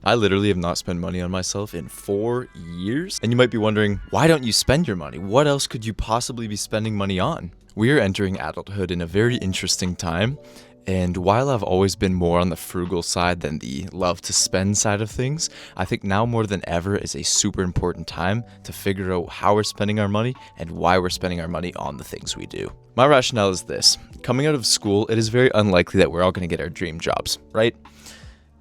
I literally have not spent money on myself in 4 years. And you might be wondering, why don't you spend your money? What else could you possibly be spending money on? We are entering adulthood in a very interesting time. And while I've always been more on the frugal side than the love to spend side of things, I think now more than ever is a super important time to figure out how we're spending our money and why we're spending our money on the things we do. My rationale is this. Coming out of school, it is very unlikely that we're all going to get our dream jobs, right?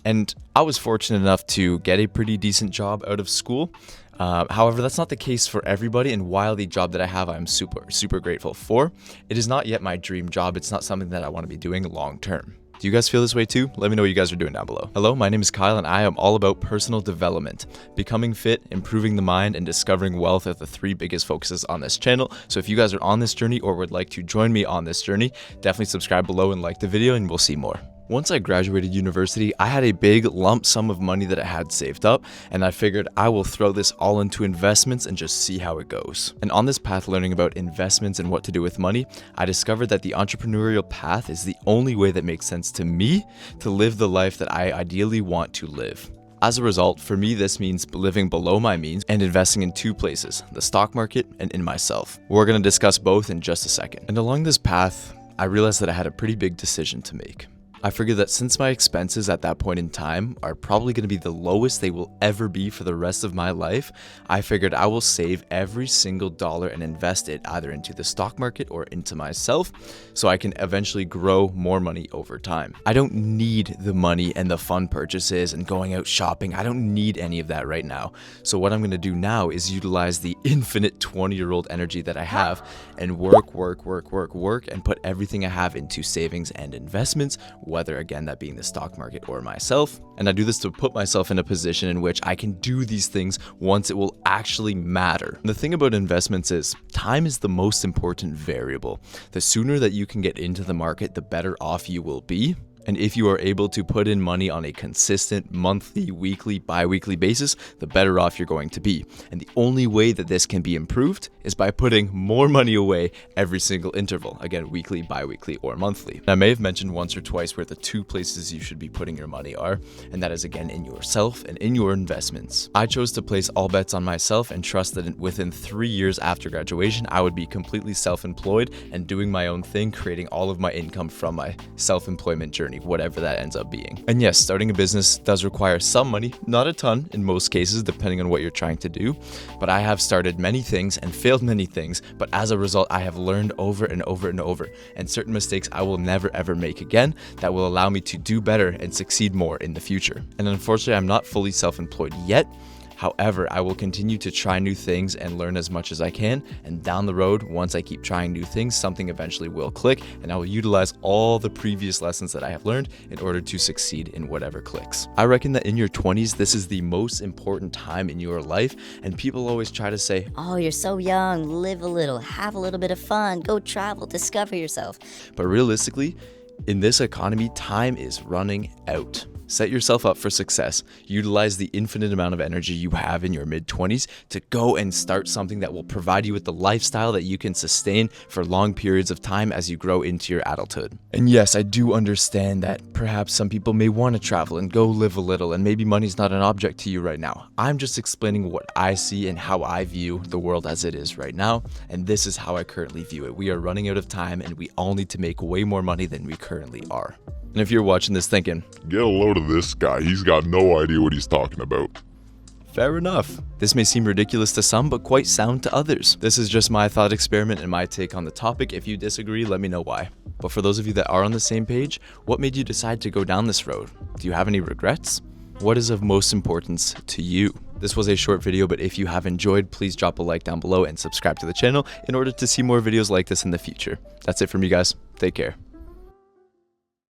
And I was fortunate enough to get a pretty decent job out of school. However, that's not the case for everybody, and while the job that I have, I'm super grateful for, it is not yet my dream job. It's not something that I want to be doing long term. Do you guys feel this way too? Let me know what you guys are doing down below. Hello, my name is Kyle, and I am all about personal development. Becoming fit, improving the mind, and discovering wealth are the 3 biggest focuses on this channel. So if you guys are on this journey or would like to join me on this journey, definitely subscribe below and like the video, and we'll see more. Once I graduated university, I had a big lump sum of money that I had saved up, and I figured I will throw this all into investments and just see how it goes. And on this path learning about investments and what to do with money, I discovered that the entrepreneurial path is the only way that makes sense to me to live the life that I ideally want to live. As a result, for me, this means living below my means and investing in 2 places, the stock market and in myself. We're going to discuss both in just a second. And along this path, I realized that I had a pretty big decision to make. I figured that since my expenses at that point in time are probably going to be the lowest they will ever be for the rest of my life, I figured I will save every single dollar and invest it either into the stock market or into myself so I can eventually grow more money over time. I don't need the money and the fun purchases and going out shopping. I don't need any of that right now. So what I'm going to do now is utilize the infinite 20-year-old energy that I have and work and put everything I have into savings and investments, whether again that being the stock market or myself. And I do this to put myself in a position in which I can do these things once it will actually matter. And the thing about investments is time is the most important variable. The sooner that you can get into the market, the better off you will be. And if you are able to put in money on a consistent monthly, weekly, bi-weekly basis, the better off you're going to be. And the only way that this can be improved is by putting more money away every single interval. Again, weekly, bi-weekly, or monthly. I may have mentioned once or twice where the 2 places you should be putting your money are, and that is again in yourself and in your investments. I chose to place all bets on myself and trust that within 3 years after graduation, I would be completely self-employed and doing my own thing, creating all of my income from my self-employment journey, whatever that ends up being. And yes, starting a business does require some money, not a ton in most cases, depending on what you're trying to do. But I have started many things and failed many things, but as a result, I have learned over and over, and certain mistakes I will never ever make again that will allow me to do better and succeed more in the future. And unfortunately, I'm not fully self-employed yet. However, I will continue to try new things and learn as much as I can, and down the road, once I keep trying new things, something eventually will click, and I will utilize all the previous lessons that I have learned in order to succeed in whatever clicks. I reckon that in your 20s, this is the most important time in your life, and people always try to say, "Oh, you're so young, live a little, have a little bit of fun, go travel, discover yourself." But realistically, in this economy, time is running out. Set yourself up for success. Utilize the infinite amount of energy you have in your mid-20s to go and start something that will provide you with the lifestyle that you can sustain for long periods of time as you grow into your adulthood. And yes, I do understand that perhaps some people may want to travel and go live a little, and maybe money's not an object to you right now. I'm just explaining what I see and how I view the world as it is right now, and this is how I currently view it. We are running out of time, and we all need to make way more money than we currently are. And if you're watching this thinking, "Get a load of this guy, he's got no idea what he's talking about," fair enough. This may seem ridiculous to some, but quite sound to others. This is just my thought experiment and my take on the topic. If you disagree, let me know why. But for those of you that are on the same page, what made you decide to go down this road? Do you have any regrets? What is of most importance to you? This was a short video, but if you have enjoyed, please drop a like down below and subscribe to the channel in order to see more videos like this in the future. That's it from me, guys. Take care.